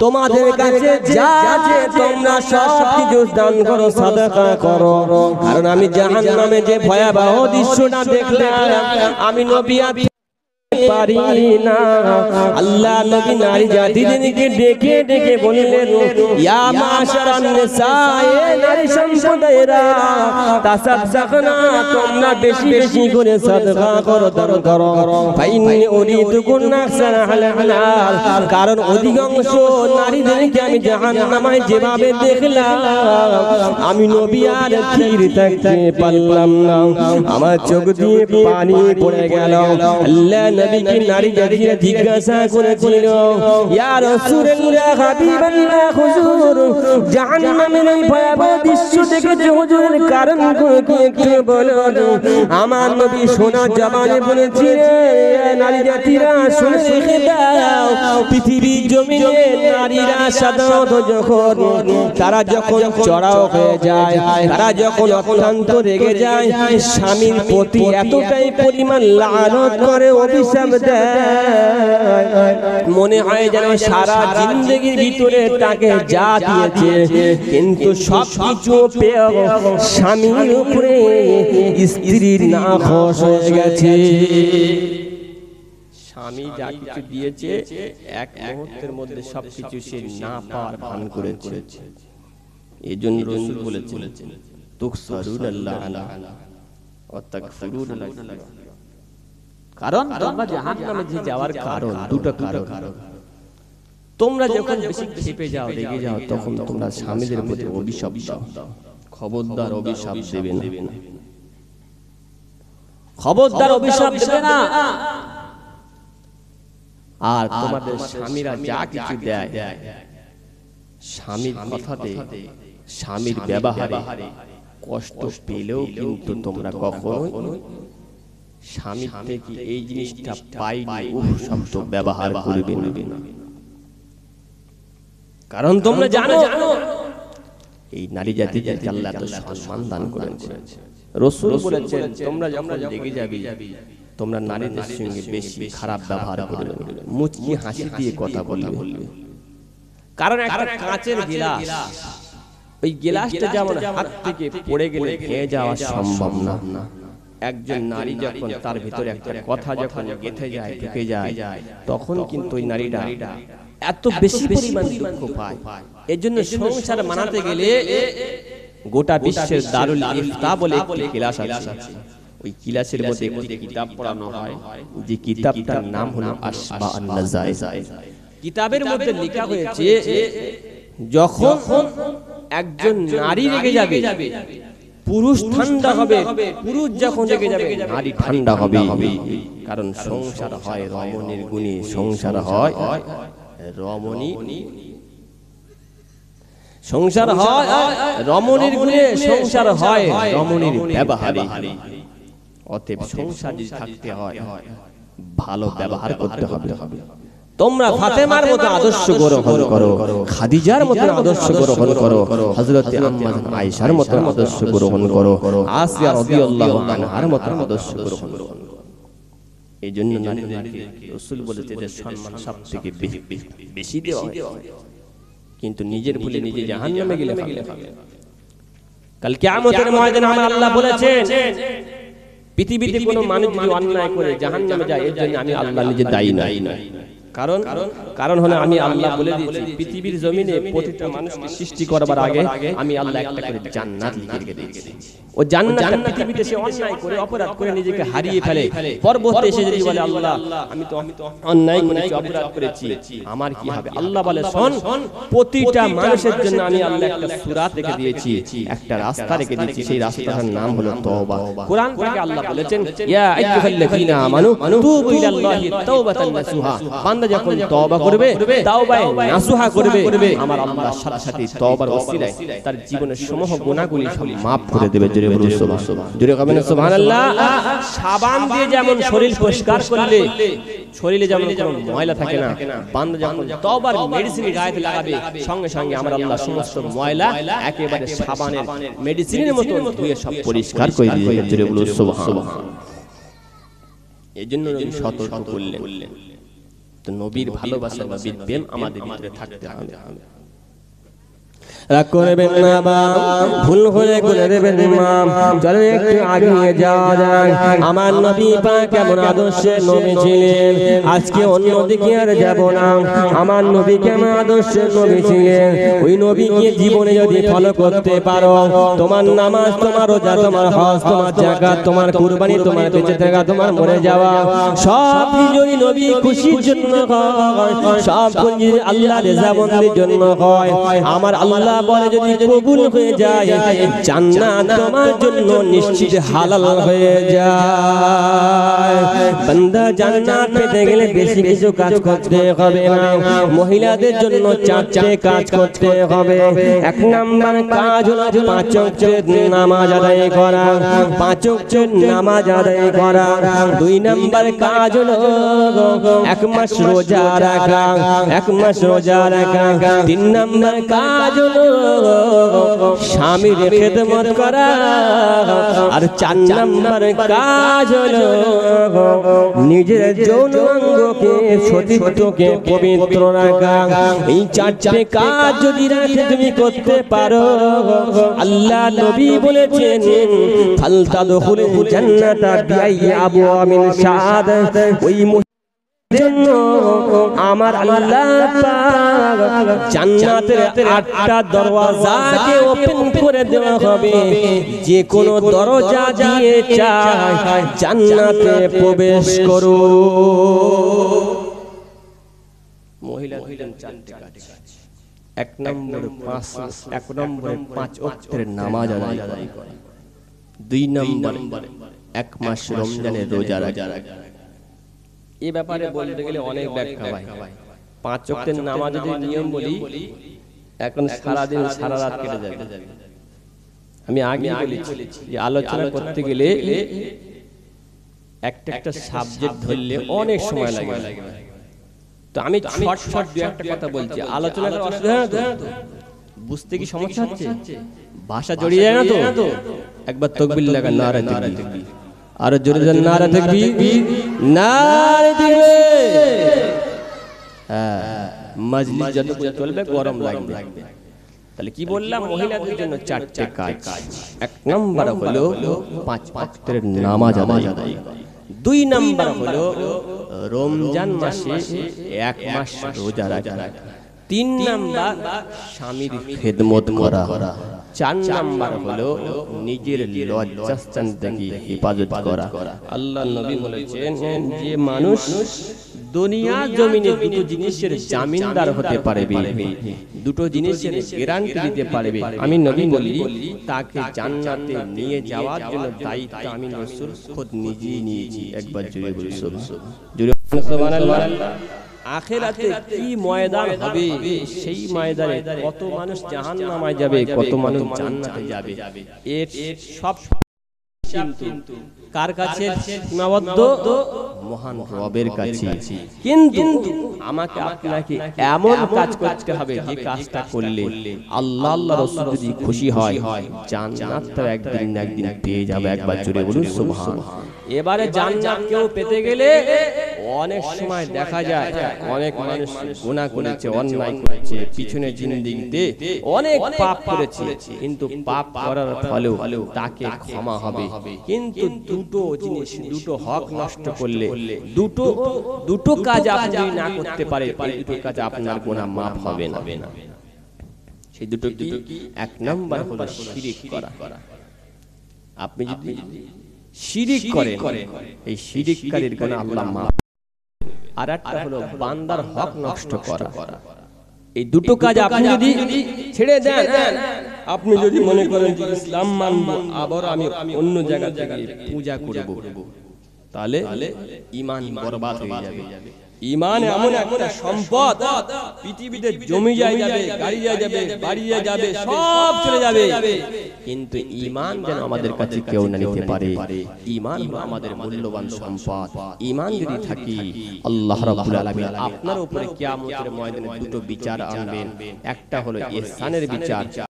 তোমাদের কাছে যা আছে তোমরা সব কিছু দান করো, সাদাকা করো। কারণ আমি জাহান্নামে যে ভয়াবহ দৃশ্যটা দেখলাম, আমি নবী পারি না। আল্লাহ নবী নারী জাতিদেরকে ডেকে ডেকে বললেন, ইয়া মাশারান নিসা, এ নারী সম্প্রদায়েরা, তাসাদদাকনা, তোমরা বেশি বেশি করে সাদকা করো, দান করো। ফাইন্নী উরিদুকুন্না আকসারা হালাল, কারণ অধিকাংশ নারীদেরকে আমি জাহান্নামে যেভাবে দেখলাম, আমি নবী আর স্থির থাকতে পারলাম না, আমার চোখ দিয়ে পানি পড়ে গেল। আল্লাহ নবীকে নারী জাতিরা জিজ্ঞাসা করেছিল, ইয়া রাসূলুল্লাহ, হাবিবাল্লাহ, হুজুর জাহান্নামের এই ভয়াবহ দৃশ্য দেখে হুজুরের কারণ কি একটু বলুন। আমার নবী সোনা জবানে বলেছিলেন, নারী জাতিরা শুনে রেখে দাও, পৃথিবীর জমিনে নারীরা সাধারণত যখন তারা যখন চড়াও হয়ে যায়, তারা যখন অত্যন্ত রেগে যায়, স্বামীর প্রতি এতটাই পরিমাণ লানত করে, অভিশাপ দেয়, মনে হয় যেন সারা জিন্দেগির ভিতরে তাকে যা দিয়েছে কিন্তু সব কিছু পেয়ে স্বামীর উপরে স্ত্রীর নাখোশ হয়ে গেছে। স্বামী যা কিছু দিয়েছে এক মুহূর্তের মধ্যে সবকিছু সে না পাওয়ার ভান করেছে। এই জন্য রাসূল বলেছেন, তুকসারুনাল্লাহ ওয়া তাকফুরুনাল্লাহ। কারণ তোমরা জাহান্নামে যে যাওয়ার কারণ দুটো কারণ। তোমরা যখন বেশি ক্ষেপে যাও, রেগে যাও, তখন তোমরা স্বামীদের প্রতি অভিশাপ দাও। খবরদার অভিশাপ দেবে না, খবরদার অভিশাপ দেবে না। আর তোমাদের স্বামীরা যা কিছু দেয়, স্বামীর কথাতে, স্বামীর ব্যবহারে কষ্ট পেলেও কিন্তু তোমরা কখনোই স্বামী থেকে এই জিনিসটা পাইনি শব্দ ব্যবহার করবে না। কারণ তোমরা জানো এই নারী জাতিকে আল্লাহ এত সম্মান দান করেছে। রাসূল বলেছেন, তোমরা যখন লেগে যাবে, তোমরা নারীদের সঙ্গে বেশি খারাপ ব্যবহার করবে, মুচকি হাসি দিয়ে কথা বলবে। কারণ একটা কাঁচের গ্লাস, ওই গ্লাসটা যেমন হাত থেকে পড়ে গেলে ভেঙে যাওয়া সম্ভব না, একজন নারী যখন তার ভিতরে একটা কথা যখন গেঁথে যায়, ঢুকে যায়, তখন কিন্তু ওই নারীটা এত বেশি পরিমাণ দুঃখ পায়। এজন্য সংসার মানাতে গেলে গোটা বিশ্বের দারুল ইফতা বলে একটি ক্লাস আছে, ওই ক্লাসের মধ্যে একটি কিতাব পড়ানো হয়, যে কিতাবটার নাম হলো আসবা আন-নাজাইজ। কিতাবের মধ্যে লেখা হয়েছে, যখন একজন নারী রেগে যাবে, পুরুষ ঠান্ডা হবে, পুরুষ যখন রেগে যাবে নারী ঠান্ডা হবে। কারণ সংসার হয় রমণীর গুণে, সংসার হয় রমণী, সংসার হয় রমণীর গুণে, সংসার হয় রমণীর ব্যবহারে। অতএব সংসার যদি থাকতে হয় ভালো ব্যবহার করতে হবে। তোমরা ফাতেমার মতো আদর্শ গ্রহণ করো, খাদিজার মতো আদর্শ গ্রহণ করো, হযরত আম্মা আয়েশার মতো আদর্শ গ্রহণ করো, আসিয়া রাদিয়াল্লাহু আনহার মতো আদর্শ গ্রহণ করো। এইজন্য নারীদেরকে রাসূল বলেছেন যে সম্মান সবথেকে বেশি দেওয়া হয়, কিন্তু নিজের ভুলে নিজে জাহান্নামে গেলে হবে। কাল কিয়ামতের ময়দানে আমার আল্লাহ বলেছেন, পৃথিবীতে কোনো মানুষ যদি অন্যায় করে জাহান্নামে যায়, এর জন্য আমি আল্লাহ নিজে দায়ী নই। কারণ হলো আমি আল্লাহ বলে দিয়েছি, পৃথিবীর জমিনে প্রতিটা মানুষকে সৃষ্টি করবার আগে আমি আল্লাহ একটা করে জান্নাত লিখে রেখে দিয়েছি। ও জান্নাতটা পৃথিবীতে সে অন্যায় করে, অপরাধ করে নিজেকে হারিয়ে ফেলে, পরবর্তীতে এসে যদি বলে আল্লাহ আমি তো অন্যায় করেছি, অপরাধ করেছি, আমার কি হবে? আল্লাহ বলে, শোন, প্রতিটা মানুষের জন্য আমি আল্লাহ একটা সূরা রেখে দিয়েছি, একটা রাস্তা রেখে দিয়েছি, সেই রাস্তাটার নাম হলো তওবা। কোরআন থেকে আল্লাহ বলেছেন, ইয়া আইয়ুহাল্লাযীনা আমানু তুবু ইলাল্লাহি তাওবাতান নাসুহা। বান্দা যখন তওবা করবে, তাওবায়ে নাসুহা করবে, আমার আল্লাহ সাথে সাথে তওবার ওসিলায় তার জীবনের সমস্ত গুনাহগুলি সব maaf করে দেবে। জোরে বলুন সুবহানাল্লাহ, জোরে কবেন সুবহানাল্লাহ। সাবান দিয়ে যেমন শরীর পরিষ্কার করলে শরীরে যেমন কোনো ময়লা থাকে না, বান্দা যখন তওবার মেডিসিন গায়ে লাগাবে, সঙ্গে সঙ্গে আমার আল্লাহ সমস্ত ময়লা একেবারে সাবানের মেডিসিনের মতো ধুয়ে সব পরিষ্কার করে দিবে। জোরে বলুন সুবহানাল্লাহ। এজন্য নবী সতর্ক করলেন, তো নবীর ভালোবাসা, নবীর প্রেম আমাদের ভিতরে থাকতে হবে। রাগ করবেন না বা ভুল হলে করে দেবেন মা। চলো একটু আগিয়ে যাওয়া যাক। আমার নবী পাক কেমন আদর্শের নবী ছিলেন, আজকে অন্যদিকে আর যাব না। আমার নবী কেমন আদর্শের নবী ছিলেন, ওই নবীকে জীবনে যদি ফলো করতে পারো, তোমার নামাজ, তোমার রোজা, তোমার হজ, তোমার যাকাত, তোমার কুরবানি, তোমার বেঁচে থাকা, তোমার মরে যাওয়া, সব যদি নবী খুশির জন্য হয়, সব যদি আল্লাহর রিজাবন্দির জন্য হয়, আমার আল্লাহ বলে যদি কবুল হয়ে যায়, জান্নাত তোমার জন্য নিশ্চিত হালাল হয়ে যায়। বান্দা জান্নাত পেতে গেলে বেশি কিছু কাজ করতে হবে না। মহিলাদের জন্য 4টে কাজ করতে হবে। 1 নাম্বার কাজ হলো 5 ওয়াক্তের নামাজ আদায় করা, 5 ওয়াক্তের নামাজ আদায় করা। 2 নাম্বার কাজ হলো 1 মাস রোজা রাখা, 1 মাস রোজা রাখা। 3 নাম্বার কাজ হলো স্বামীর খেদমত করা। আর 4 নাম্বার কাজ হলো নিজের যৌন অঙ্গকে, সতীত্বকে পবিত্র রাখা। এই 4টে কাজ যদি রাতে তুমি করতে পারো, আল্লাহ নবী বলেছেন ফালতাদখুলুল জান্নাতা বিআইয়ি আবওয়াবিন শাআদ। ওই জন্য আমার আল্লাহ পাক জান্নাতের 8টা দরওয়াজাকে ওপেন করে দেওয়া হবে। যে কোন দরজা দিয়ে চায় জান্নাতে প্রবেশ করো। মহিলা হইলেন 4টে কাজ। 1 নম্বরে 5 ওয়াক্তের নামাজ আদায় করা। 2 নম্বরে 1 মাস রমজানের রোজা রাখা। এই ব্যাপারে বলতে গেলে অনেক ব্যাখ্যা ভাই। 5 ওয়াক্তের নামাজের নিয়ম বলি, এখন সারা দিন সারা রাত কেটে যাবে। আমি আগে বলেছি যে আলোচনা করতে গেলে একটা সাবজেক্ট ধরলে অনেক সময় লাগে। তো আমি শর্ট 2-1টা কথা বলছি। আলোচনা করার অসুবিধা না তো? বুঝতে কি সমস্যা হচ্ছে? ভাষা জড়িয়ে যায় না তো? একবার তাকবীর লাগা, নারে তাকবীর। আর জোরে জোরে নারে তাকবীর, নারে তাকবীর। মজলিস যতক্ষণ চলবে গরম লাগবে। তাহলে কি বললাম? মহিলাদের জন্য 4টে কাজ। 1 নাম্বার হলো 5 ওয়াক্তের নামাজ আদায় করা। 2 নাম্বার হলো রমজান মাসে 1 মাস রোজা রাখা। 3 নাম্বার স্বামীর খেদমত করা। 4 নাম্বার হলো নিজের লজ্জাস্থান থেকে হেফাজত করা। আল্লাহ নবী বলেছেন যে মানুষ দুনিয়া জমিনে 2টো জিনিসের জামিনদার হতে পারবে, 2টো জিনিসের গ্যারান্টি দিতে পারবে, আমি নবী বলি তাকে জান্নাতে নিয়ে যাওয়ার জন্য দায়িত্ব আমি রাসূল খুদ নিজেই নিয়েছি। একবার জোরে বলি সুবহানাল্লাহ। আখিরাতে কি ময়দান হবে, সেই ময়দানে কত মানুষ জাহান্নামে যাবে, কত মানুষ জান্নাতে যাবে, এর সব কিন্তু কার কাছে সীমাবদ্ধ? মহান রবের কাছে। কিন্তু আমাকে আপনাকে এমন কাজ করতে হবে যে কাজটা করলে আল্লাহ রাসূল যদি খুশি হয়, জান্নাতটা একদিন না একদিন পেয়ে যাবে। একবার জোরে বলুন সুবহানাল্লাহ। এবারে জান্নাত কেউ পেতে গেলে অনেক সময় দেখা যায় অনেক মানুষ গুনাহ করেছে, অন্যায় করেছে, পিছনে জিন্দেগিতে অনেক পাপ করেছে, কিন্তু পাপ করার ফলেও তাকে ক্ষমা হবে। কিন্তু 2টো জিনিস, 2টো হক নষ্ট করলে, দুটো কাজ আপনি না করতে পারে, এই 2টো কাজ আপনার গুনাহ মাফ হবে না। সেই 2টো কি? 1 নাম্বার হলো শিরক করা। আপনি যদি শিরিক করেন, এই শিরিককারীর গুনাহ আল্লাহ মাফ। আর একটা হলো বান্দার হক নষ্ট করা। এই 2টো কাজ আপনি যদি ছেড়ে দেন, আপনি যদি মনে করেন যে ইসলাম মানব, আবার আমি অন্য জায়গা থেকে পূজা করব, তাহলে ঈমান বরবাদ হয়ে যাবে। ঈমান এমন একটা সম্পদ, পৃথিবীতে জমি যায় যাবে, গাড়ি যায় যাবে, বাড়ি যায় যাবে, সব চলে যাবে, কিন্তু ঈমান যেন আমাদের কাছে কেউ না নিতে পারে। ঈমান হলো আমাদের মূল্যবান সম্পদ। ঈমান যদি থাকে, আল্লাহ রাব্বুল আলামিন আপনার উপরে কিয়ামতের ময়দানে 2টো বিচার আনবেন। একটা হলো ইহসানের বিচার,